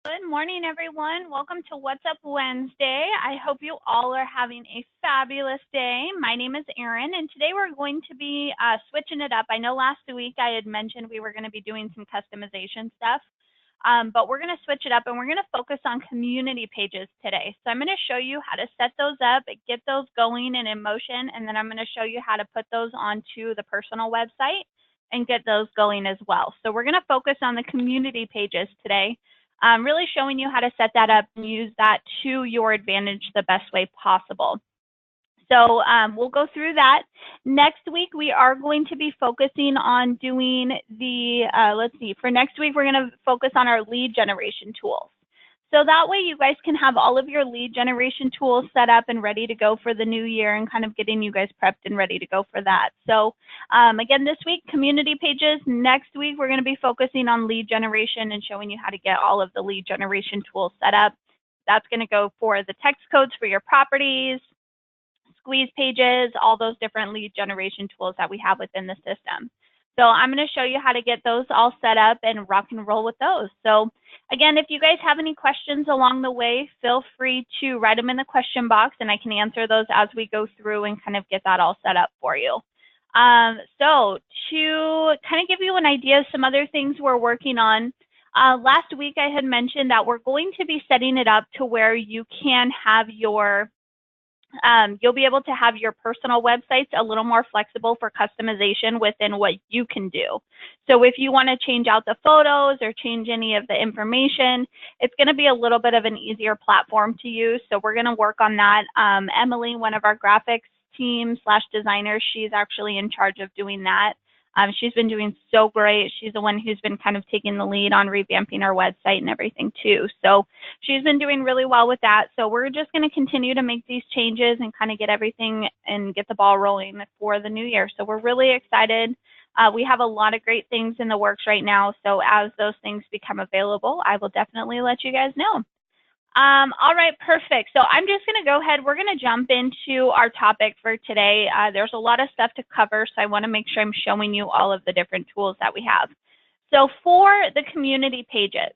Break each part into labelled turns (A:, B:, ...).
A: Good morning, everyone. Welcome to What's Up Wednesday. I hope you all are having a fabulous day. My name is Erin, and today we're going to be switching it up. I know last week I had mentioned we were going to be doing some customization stuff, but we're going to switch it up and we're going to focus on community pages today. So I'm going to show you how to set those up, get those going and in motion, and then I'm going to show you how to put those onto the personal website and get those going as well. So we're going to focus on the community pages today. Really showing you how to set that up and use that to your advantage the best way possible. So we'll go through that. Next week, we are going to be focusing on doing the, for next week, we're going to focus on our lead generation tools. So that way you guys can have all of your lead generation tools set up and ready to go for the new year and kind of getting you guys prepped and ready to go for that. So again, this week, community pages. Next week, we're going to be focusing on lead generation and showing you how to get all of the lead generation tools set up. That's going to go for the text codes for your properties, squeeze pages, all those different lead generation tools that we have within the system. So I'm going to show you how to get those all set up and rock and roll with those. So again, if you guys have any questions along the way, feel free to write them in the question box and I can answer those as we go through and kind of get that all set up for you. So to kind of give you an idea of some other things we're working on, last week I had mentioned that we're going to be setting it up to where you can have your you'll be able to have your personal websites a little more flexible for customization within what you can do. So if you want to change out the photos or change any of the information, it's going to be a little bit of an easier platform to use. So we're going to work on that. Emily, one of our graphics team / designers, she's actually in charge of doing that. She's been doing so great. She's the one who's been kind of taking the lead on revamping our website and everything too. So she's been doing really well with that. So we're just going to continue to make these changes and kind of get everything and get the ball rolling for the new year. So we're really excited. We have a lot of great things in the works right now. So as those things become available, I will definitely let you guys know. All right, perfect. So I'm just going to go ahead. We're going to jump into our topic for today. There's a lot of stuff to cover, so I want to make sure I'm showing you all of the different tools that we have. So for the community pages,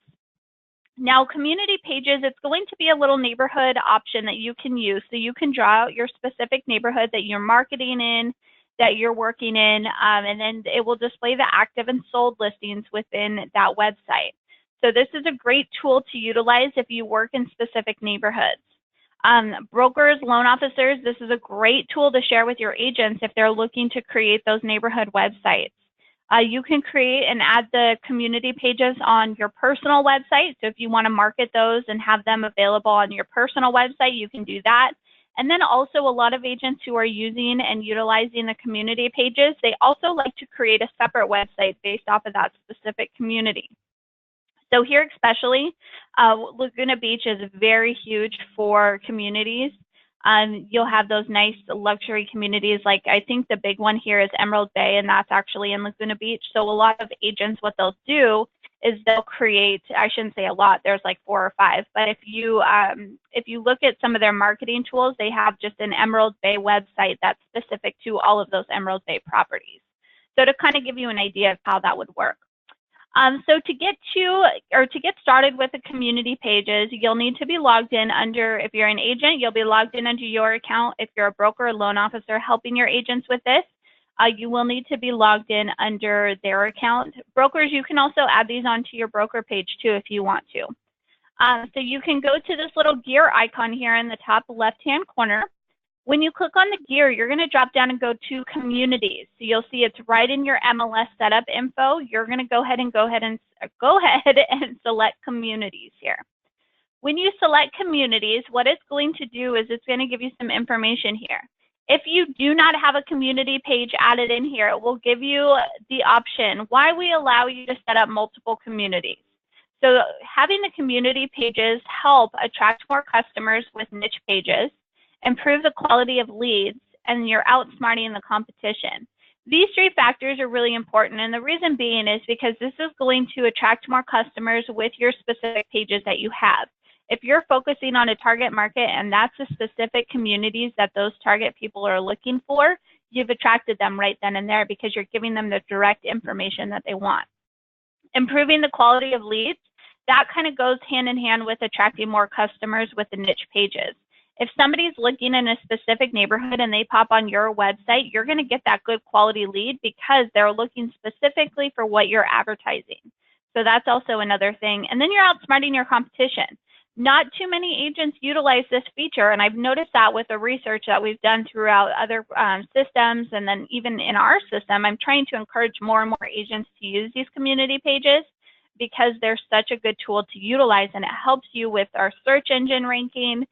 A: now community pages, it's going to be a little neighborhood option that you can use. So you can draw out your specific neighborhood that you're marketing in, that you're working in, and then it will display the active and sold listings within that website. So this is a great tool to utilize if you work in specific neighborhoods. Brokers, loan officers, this is a great tool to share with your agents if they're looking to create those neighborhood websites. You can create and add the community pages on your personal website. So if you want to market those and have them available on your personal website, you can do that. And then also a lot of agents who are using and utilizing the community pages, they also like to create a separate website based off of that specific community. So here especially, Laguna Beach is very huge for communities. You'll have those nice luxury communities, like I think the big one here is Emerald Bay, and that's actually in Laguna Beach. So a lot of agents, what they'll do is they'll create, I shouldn't say a lot, there's like 4 or 5, but if you look at some of their marketing tools, they have just an Emerald Bay website that's specific to all of those Emerald Bay properties. So to kind of give you an idea of how that would work. So to get started with the community pages, you'll need to be logged in under, if you're an agent, you'll be logged in under your account. If you're a broker or loan officer helping your agents with this, you will need to be logged in under their account. Brokers, you can also add these onto your broker page too if you want to. So you can go to this little gear icon here in the top left-hand corner. When you click on the gear, you're going to drop down and go to communities. So you'll see it's right in your MLS setup info. You're going to go ahead and select communities here. When you select communities, what it's going to do is it's going to give you some information here. If you do not have a community page added in here, it will give you the option why we allow you to set up multiple communities. So having the community pages help attract more customers with niche pages, improve the quality of leads, and you're outsmarting the competition. These 3 factors are really important, and the reason being is because this is going to attract more customers with your specific pages that you have. If you're focusing on a target market and that's the specific communities that those target people are looking for, you've attracted them right then and there because you're giving them the direct information that they want. Improving the quality of leads. that kind of goes hand in hand with attracting more customers with the niche pages. If somebody's looking in a specific neighborhood and they pop on your website, you're going to get that good quality lead because they're looking specifically for what you're advertising. So that's also another thing. And then you're outsmarting your competition. Not too many agents utilize this feature, and I've noticed that with the research that we've done throughout other systems, and then even in our system, I'm trying to encourage more and more agents to use these community pages because they're such a good tool to utilize, and it helps you with our search engine ranking.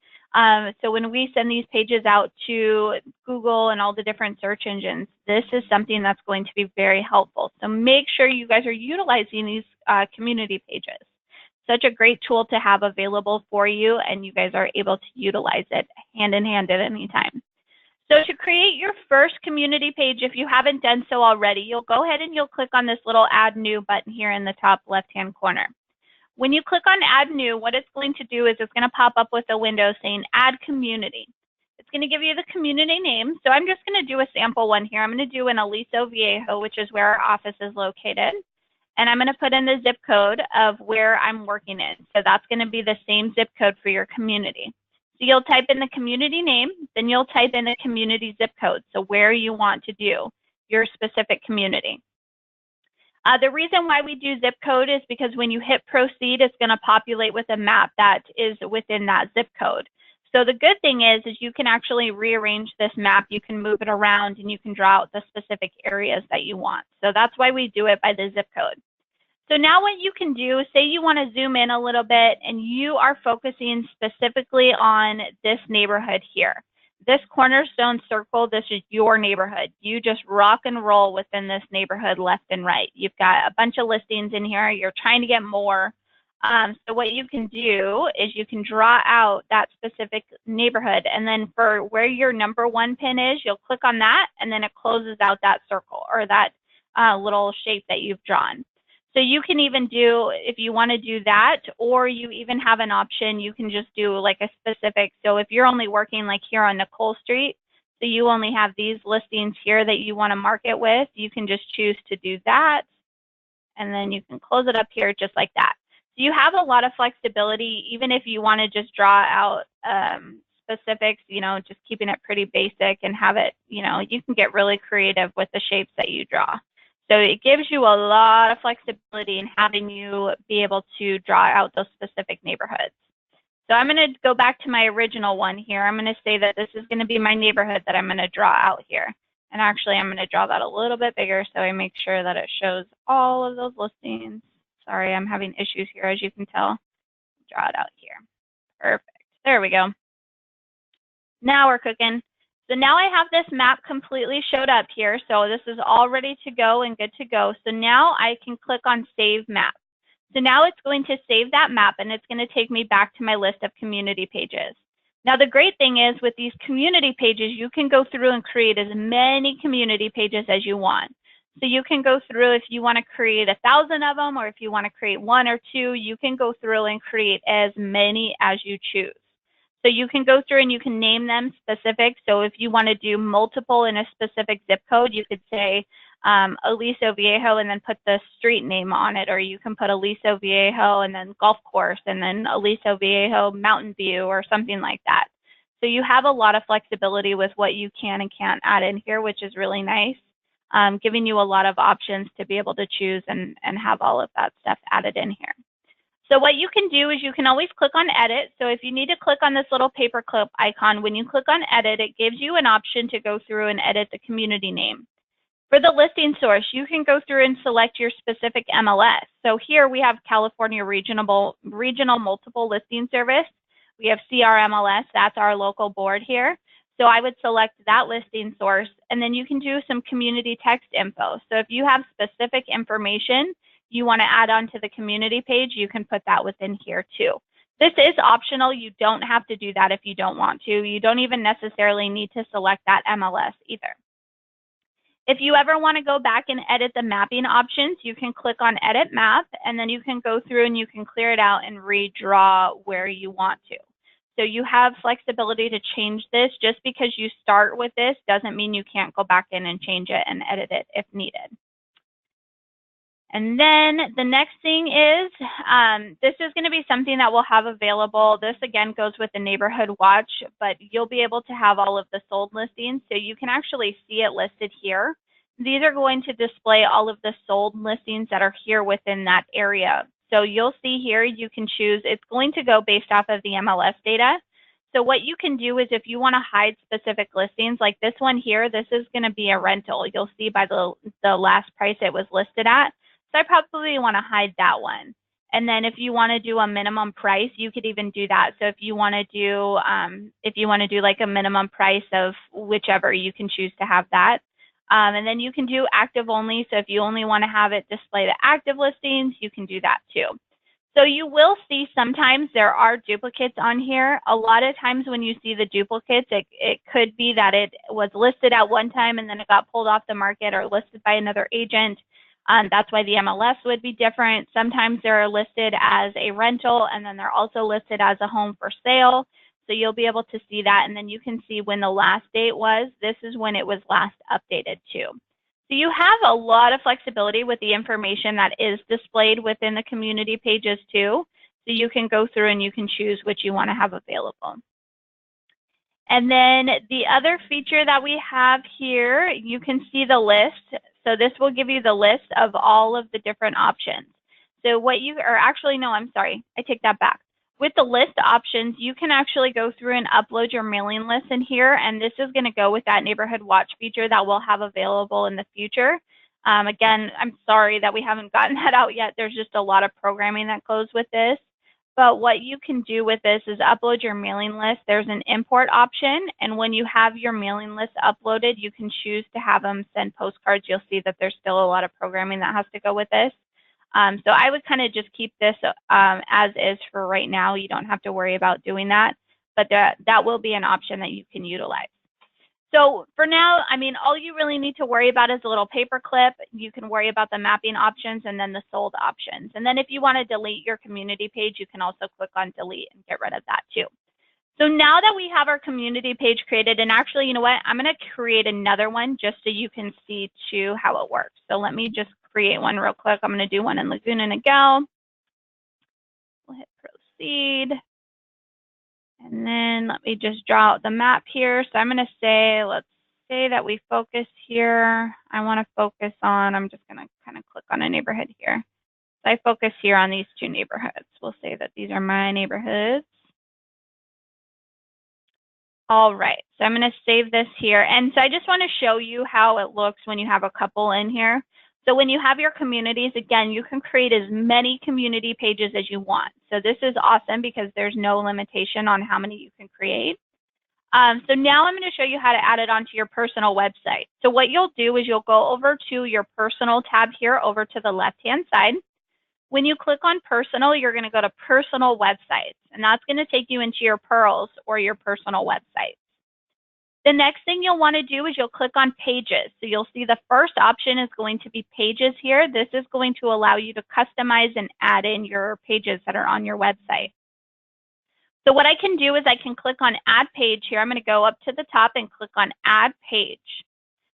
A: So when we send these pages out to Google and all the different search engines, this is something that's going to be very helpful. So make sure you guys are utilizing these community pages. Such a great tool to have available for you, and you guys are able to utilize it hand in hand at any time. So to create your first community page, if you haven't done so already, you'll go ahead and you'll click on this little Add New button here in the top left-hand corner. When you click on Add New, what it's going to do is it's going to pop up with a window saying Add Community. It's going to give you the community name. So I'm just going to do a sample one here. I'm going to do an Aliso Viejo, which is where our office is located. And I'm going to put in the zip code of where I'm working in. So that's going to be the same zip code for your community. So you'll type in the community name, then you'll type in the community zip code, so where you want to do your specific community. The reason why we do zip code is because when you hit proceed, it's going to populate with a map that is within that zip code. So the good thing is you can actually rearrange this map, you can move it around, and you can draw out the specific areas that you want. So that's why we do it by the zip code. So now what you can do, say you want to zoom in a little bit and you are focusing specifically on this neighborhood here. This cornerstone circle, this is your neighborhood. You just rock and roll within this neighborhood left and right. You've got a bunch of listings in here. You're trying to get more. So what you can do is you can draw out that specific neighborhood, and then for where your #1 pin is, you'll click on that, and then it closes out that circle or that little shape that you've drawn. So you can even do, if you want to do that, or you even have an option, you can just do like a specific, so if you're only working like here on Nicole Street, so you only have these listings here that you want to market with, you can just choose to do that, and then you can close it up here just like that. So you have a lot of flexibility, even if you want to just draw out specifics, you know, just keeping it pretty basic and have it, you know, you can get really creative with the shapes that you draw. So it gives you a lot of flexibility in having you be able to draw out those specific neighborhoods. So I'm going to go back to my original one here. I'm going to say that this is going to be my neighborhood that I'm going to draw out here. And actually, I'm going to draw that a little bit bigger so I make sure that it shows all of those listings. Sorry, I'm having issues here, as you can tell. Draw it out here. Perfect. There we go. Now we're cooking. So now I have this map completely showed up here. So this is all ready to go and good to go. So now I can click on Save Map. So now it's going to save that map, and it's going to take me back to my list of community pages. Now the great thing is with these community pages, you can go through and create as many community pages as you want. So you can go through, if you want to create 1,000 of them, or if you want to create 1 or 2, you can go through and create as many as you choose. So you can go through and you can name them specific. So if you want to do multiple in a specific zip code, you could say Aliso Viejo and then put the street name on it, or you can put Aliso Viejo and then golf course and then Aliso Viejo Mountain View or something like that. So you have a lot of flexibility with what you can and can't add in here, which is really nice, giving you a lot of options to be able to choose and have all of that stuff added in here. So what you can do is you can always click on edit. So if you need to click on this little paperclip icon, when you click on edit, it gives you an option to go through and edit the community name. For the listing source, you can go through and select your specific MLS. So here we have California Regional Multiple Listing Service. We have CRMLS, that's our local board here. So I would select that listing source, and then you can do some community text info. So if you have specific information you want to add on to the community page, you can put that within here too. This is optional. You don't have to do that if you don't want to. You don't even necessarily need to select that MLS either. If you ever want to go back and edit the mapping options, you can click on Edit Map, and then you can go through and you can clear it out and redraw where you want to. So you have flexibility to change this. Just because you start with this doesn't mean you can't go back in and change it and edit it if needed. And then the next thing is, this is going to be something that we'll have available. This again goes with the neighborhood watch, but you'll be able to have all of the sold listings. So you can actually see it listed here. These are going to display all of the sold listings that are here within that area. So you'll see here, you can choose, it's going to go based off of the MLS data. So what you can do is if you want to hide specific listings, like this one here, this is going to be a rental. You'll see by the last price it was listed at. So I probably want to hide that one. And then if you want to do a minimum price, you could even do that. So if you want to do like a minimum price of whichever, you can choose to have that. And then you can do active only. So if you only want to have it display the active listings, you can do that too. So you will see sometimes there are duplicates on here. A lot of times when you see the duplicates, it could be that it was listed at one time and then it got pulled off the market or listed by another agent. That's why the MLS would be different. Sometimes they're listed as a rental and then they're also listed as a home for sale. So you'll be able to see that, and then you can see when the last date was. This is when it was last updated too. So you have a lot of flexibility with the information that is displayed within the community pages too. So you can go through and you can choose which you want to have available. And then the other feature that we have here, you can see the list. So this will give you the list of all of the different options. So what you are actually, no, I'm sorry, I take that back. With the list options, you can actually go through and upload your mailing list in here, and this is going to go with that neighborhood watch feature that we'll have available in the future. Again, I'm sorry that we haven't gotten that out yet. There's just a lot of programming that goes with this. But what you can do with this is upload your mailing list. There's an import option, and when you have your mailing list uploaded, you can choose to have them send postcards. You'll see that there's still a lot of programming that has to go with this. So I would kind of just keep this as is for right now. You don't have to worry about doing that, but that will be an option that you can utilize. So for now, I mean, all you really need to worry about is a little paperclip. You can worry about the mapping options and then the sold options. And then if you want to delete your community page, you can also click on delete and get rid of that too. So now that we have our community page created, and actually, you know what, I'm going to create another one just so you can see too how it works. So let me just create one real quick. I'm going to do one in Laguna Niguel. We'll hit proceed. And then let me just draw out the map here. So I'm going to say, let's say that we focus here. I want to focus on, I'm just going to kind of click on a neighborhood here. So I focus here on these two neighborhoods. We'll say that these are my neighborhoods. All right, so I'm going to save this here. And so I just want to show you how it looks when you have a couple in here. So when you have your communities, again, you can create as many community pages as you want. So this is awesome because there's no limitation on how many you can create. So now I'm going to show you how to add it onto your personal website. So what you'll do is you'll go over to your personal tab here over to the left-hand side. When you click on personal, you're going to go to personal websites, and that's going to take you into your Pearls or your personal website. The next thing you'll want to do is you'll click on pages. So you'll see the first option is going to be pages here. This is going to allow you to customize and add in your pages that are on your website. So what I can do is I can click on add page here. I'm going to go up to the top and click on add page.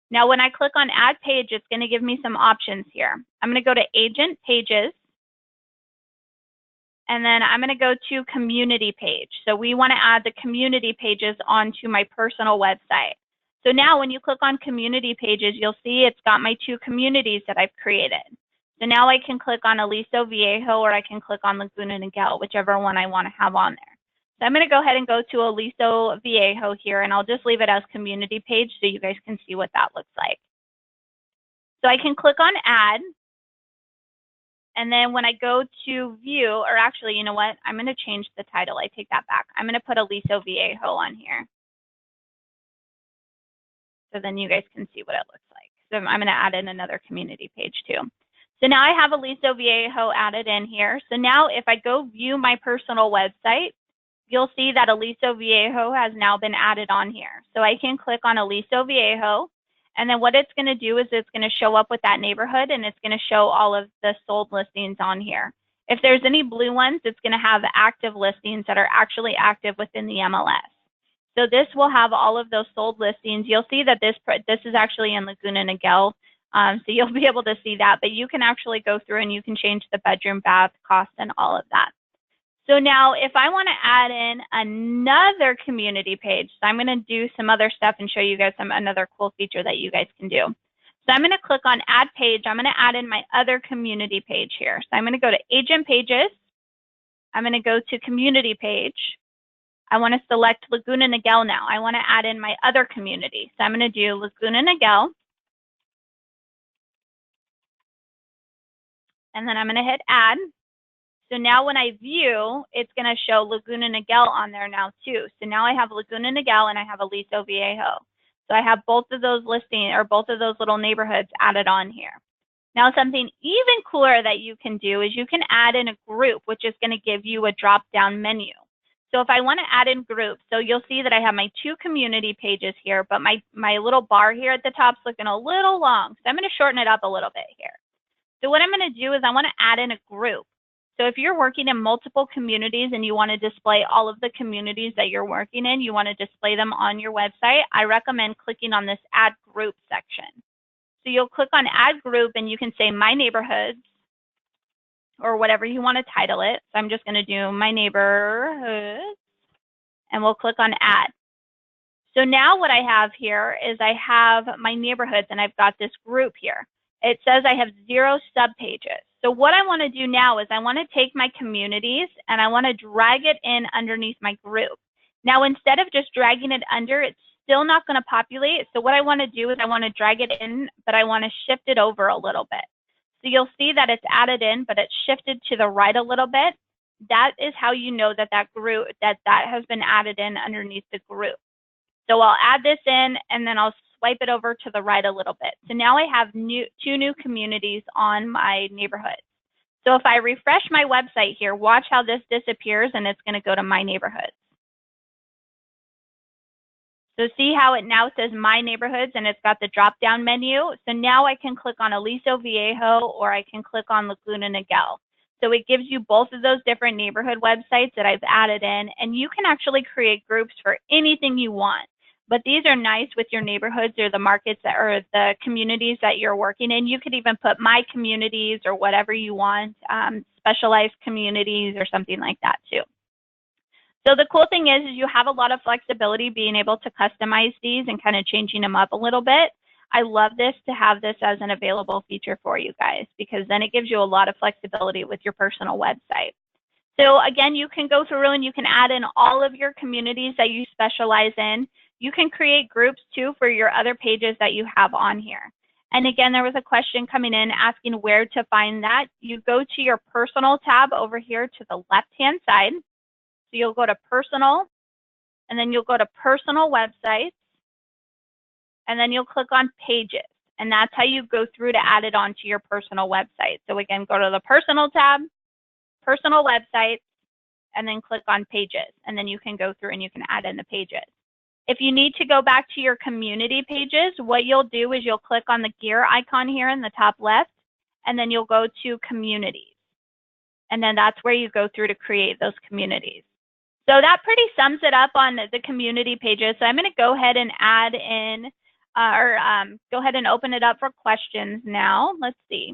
A: Now when I click on add page, it's going to give me some options here. I'm going to go to agent pages. And then I'm going to go to community page. So we want to add the community pages onto my personal website. So now when you click on community pages, you'll see it's got my two communities that I've created. So now I can click on Aliso Viejo or I can click on Laguna Niguel, whichever one I want to have on there. So I'm going to go ahead and go to Aliso Viejo here, and I'll just leave it as community page so you guys can see what that looks like. So I can click on add. And then when I go to view, or actually, you know what? I'm going to change the title. I take that back. I'm going to put Aliso Viejo on here. So then you guys can see what it looks like. So I'm going to add in another community page too. So now I have Aliso Viejo added in here. So now if I go view my personal website, you'll see that Aliso Viejo has now been added on here. So I can click on Aliso Viejo. And then what it's going to do is it's going to show up with that neighborhood, and it's going to show all of the sold listings on here. If there's any blue ones, it's going to have active listings that are actually active within the MLS. So this will have all of those sold listings. You'll see that this is actually in Laguna Niguel. So you'll be able to see that, but you can actually go through and you can change the bedroom, bath, cost, and all of that. So now if I want to add in another community page, so I'm going to do some other stuff and show you guys another cool feature that you guys can do. So I'm going to click on add page. I'm going to add in my other community page here. So I'm going to go to agent pages. I'm going to go to community page. I want to select Laguna Niguel now. I want to add in my other community. So I'm going to do Laguna Niguel. And then I'm going to hit add. So now when I view, it's going to show Laguna Niguel on there now too. So now I have Laguna Niguel and I have Aliso Viejo. So I have both of those listings or both of those little neighborhoods added on here. Now something even cooler that you can do is you can add in a group, which is going to give you a drop-down menu. So if I want to add in groups, so you'll see that I have my two community pages here, but my little bar here at the top is looking a little long. So I'm going to shorten it up a little bit here. So what I'm going to do is I want to add in a group. So if you're working in multiple communities and you want to display all of the communities that you're working in, you want to display them on your website, I recommend clicking on this add group section. So you'll click on add group and you can say my neighborhoods or whatever you want to title it. So I'm just going to do my neighborhoods and we'll click on add. So now what I have here is I have my neighborhoods and I've got this group here. It says I have 0 subpages. So what I want to do now is I want to take my communities and I want to drag it in underneath my group. Now, instead of just dragging it under, it's still not going to populate. So what I want to do is I want to drag it in, but I want to shift it over a little bit. So you'll see that it's added in, but it's shifted to the right a little bit. That is how you know that that group, that has been added in underneath the group. So I'll add this in and then I'll swipe it over to the right a little bit. So now I have two new communities on my neighborhood. So if I refresh my website here, watch how this disappears and it's going to go to my neighborhoods. So see how it now says my neighborhoods and it's got the drop down menu. So now I can click on Aliso Viejo or I can click on Laguna Niguel. So it gives you both of those different neighborhood websites that I've added in, and you can actually create groups for anything you want. But these are nice with your neighborhoods or the markets that, or the communities that you're working in. You could even put my communities or whatever you want, specialized communities or something like that too. So the cool thing is you have a lot of flexibility being able to customize these and kind of changing them up a little bit. I love this to have this as an available feature for you guys because then it gives you a lot of flexibility with your personal website. So again, you can go through and you can add in all of your communities that you specialize in. You can create groups too for your other pages that you have on here. And again, there was a question coming in asking where to find that. You go to your personal tab over here to the left-hand side. So you'll go to personal, and then you'll go to personal websites, and then you'll click on pages. And that's how you go through to add it onto your personal website. So again, go to the personal tab, personal websites, and then click on pages. And then you can go through and you can add in the pages. If you need to go back to your community pages, what you'll do is you'll click on the gear icon here in the top left, and then you'll go to communities. And then that's where you go through to create those communities. So that pretty sums it up on the community pages. So I'm going to go ahead and add in, go ahead and open it up for questions now. Let's see.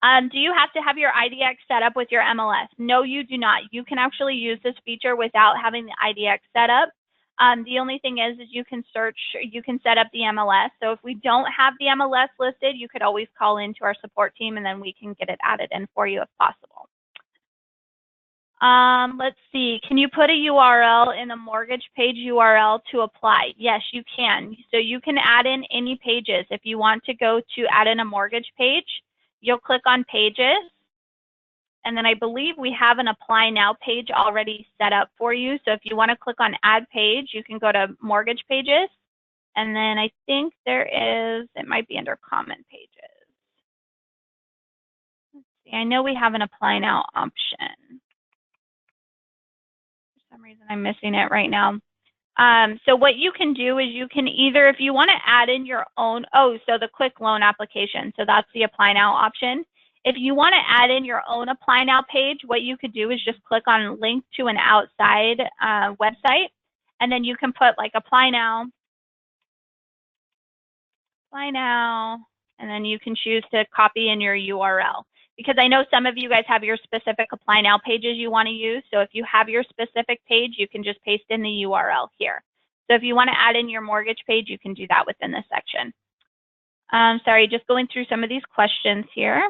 A: Do you have to have your IDX set up with your MLS? No, you do not. You can actually use this feature without having the IDX set up. The only thing is you can search, you can set up the MLS. So if we don't have the MLS listed, you could always call into our support team and then we can get it added in for you if possible. Let's see, can you put a URL in the mortgage page URL to apply? Yes, you can. So you can add in any pages. If you want to go to add in a mortgage page, you'll click on pages. And then I believe we have an apply now page already set up for you. So if you want to click on add page, you can go to mortgage pages. And then I think there is, it might be under comment pages. Let's see, I know we have an apply now option. For some reason I'm missing it right now. So what you can do is you can either, if you want to add in your own, so the quick loan application. So that's the apply now option. If you want to add in your own apply now page, what you could do is just click on link to an outside website, and then you can put like apply now, apply now, and then you can choose to copy in your URL. Because I know some of you guys have your specific apply now pages you want to use. So if you have your specific page, you can just paste in the URL here. So if you want to add in your mortgage page, you can do that within this section. Sorry, just going through some of these questions here.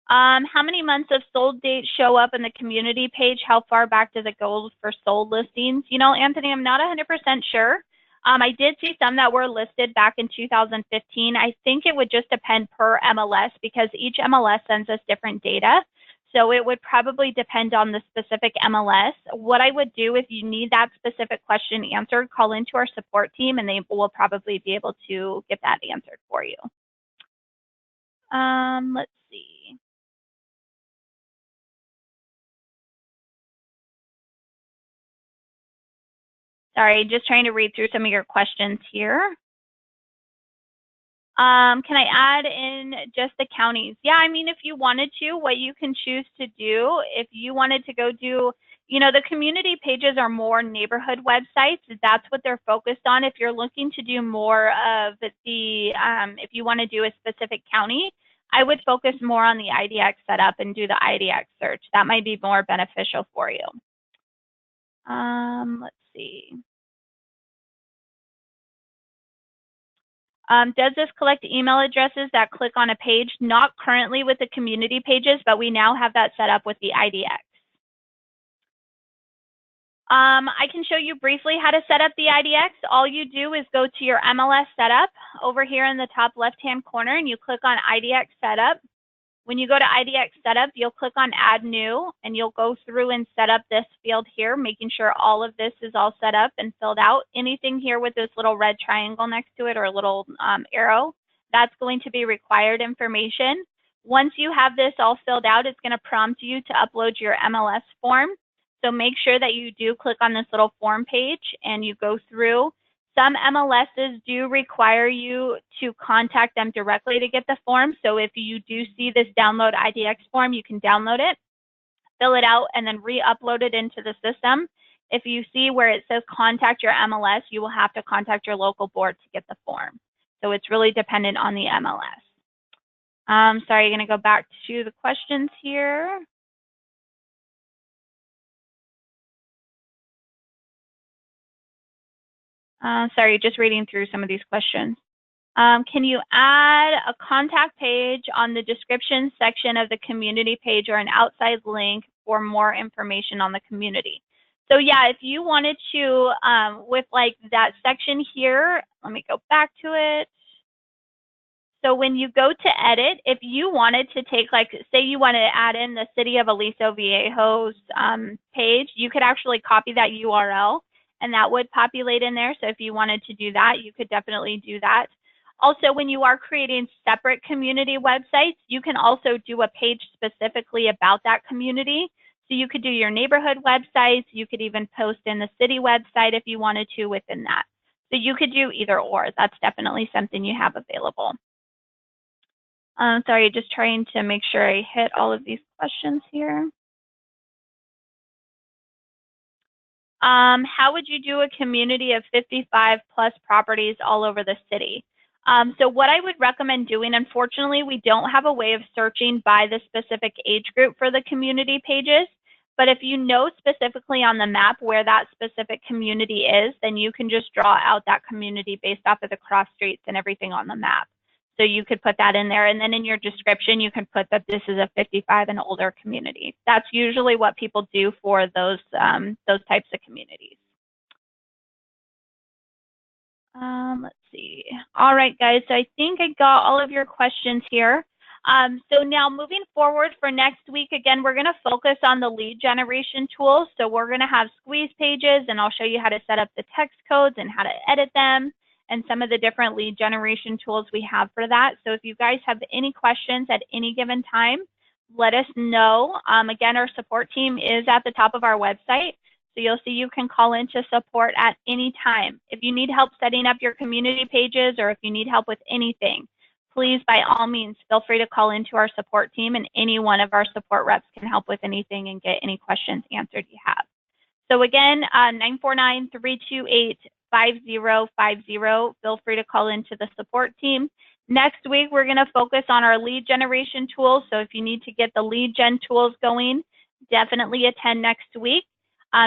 A: How many months of sold dates show up in the community page? How far back does it go for sold listings? You know, Anthony, I'm not 100% sure. I did see some that were listed back in 2015. I think it would just depend per MLS because each MLS sends us different data. So it would probably depend on the specific MLS. What I would do if you need that specific question answered, call into our support team and they will probably be able to get that answered for you. Let's see. Sorry, just trying to read through some of your questions here. Can I add in just the counties? Yeah, I mean, if you wanted to, what you can choose to do, if you wanted to go do, you know, the community pages are more neighborhood websites. That's what they're focused on. If you're looking to do more of the, if you want to do a specific county, I would focus more on the IDX setup and do the IDX search. That might be more beneficial for you. Let's see. Does this collect email addresses that click on a page? Not currently with the community pages, but we now have that set up with the IDX. I can show you briefly how to set up the IDX. All you do is go to your MLS setup over here in the top left-hand corner and you click on IDX setup. When you go to IDX setup, you'll click on add new and you'll go through and set up this field here, making sure all of this is all set up and filled out. Anything here with this little red triangle next to it or a little arrow, that's going to be required information. Once you have this all filled out, it's going to prompt you to upload your MLS form. So make sure that you do click on this little form page and you go through. Some MLSs do require you to contact them directly to get the form. So if you do see this download IDX form, you can download it, fill it out, and then re-upload it into the system. If you see where it says contact your MLS, you will have to contact your local board to get the form. So it's really dependent on the MLS. Sorry, I'm going to go back to the questions here. Sorry, just reading through some of these questions. Can you add a contact page on the description section of the community page or an outside link for more information on the community? So yeah, if you wanted to, with like that section here, let me go back to it. So when you go to edit, if you wanted to take, like, say you wanted to add in the City of Aliso Viejo's page, you could actually copy that URL and that would populate in there. So if you wanted to do that, you could definitely do that. Also, when you are creating separate community websites, you can also do a page specifically about that community. So you could do your neighborhood websites. You could even post in the city website if you wanted to within that. So you could do either or. That's definitely something you have available. Sorry, just trying to make sure I hit all of these questions here. How would you do a community of 55 plus properties all over the city? So what I would recommend doing, unfortunately, we don't have a way of searching by the specific age group for the community pages. But if you know specifically on the map where that specific community is, then you can just draw out that community based off of the cross streets and everything on the map. So you could put that in there. And then in your description, you can put that this is a 55 and older community. That's usually what people do for those types of communities. Let's see. All right, guys. So I think I got all of your questions here. So now moving forward for next week, again, we're going to focus on the lead generation tools. So we're going to have squeeze pages, and I'll show you how to set up the text codes and how to edit them, and some of the different lead generation tools we have for that. So if you guys have any questions at any given time, let us know. Again, our support team is at the top of our website. So you'll see you can call into support at any time. If you need help setting up your community pages or if you need help with anything, please, by all means, feel free to call into our support team and any one of our support reps can help with anything and get any questions answered you have. So again, Feel free to call into the support team. Next week, we're going to focus on our lead generation tools. So if you need to get the lead gen tools going, definitely attend next week.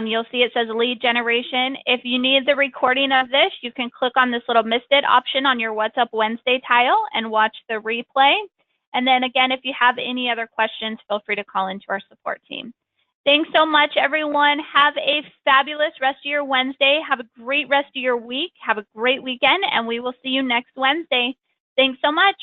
A: You'll see it says lead generation. If you need the recording of this, you can click on this little Missed It option on your What's Up Wednesday tile and watch the replay. And then again, if you have any other questions, feel free to call into our support team. Thanks so much, everyone. Have a fabulous rest of your Wednesday. Have a great rest of your week. Have a great weekend, and we will see you next Wednesday. Thanks so much.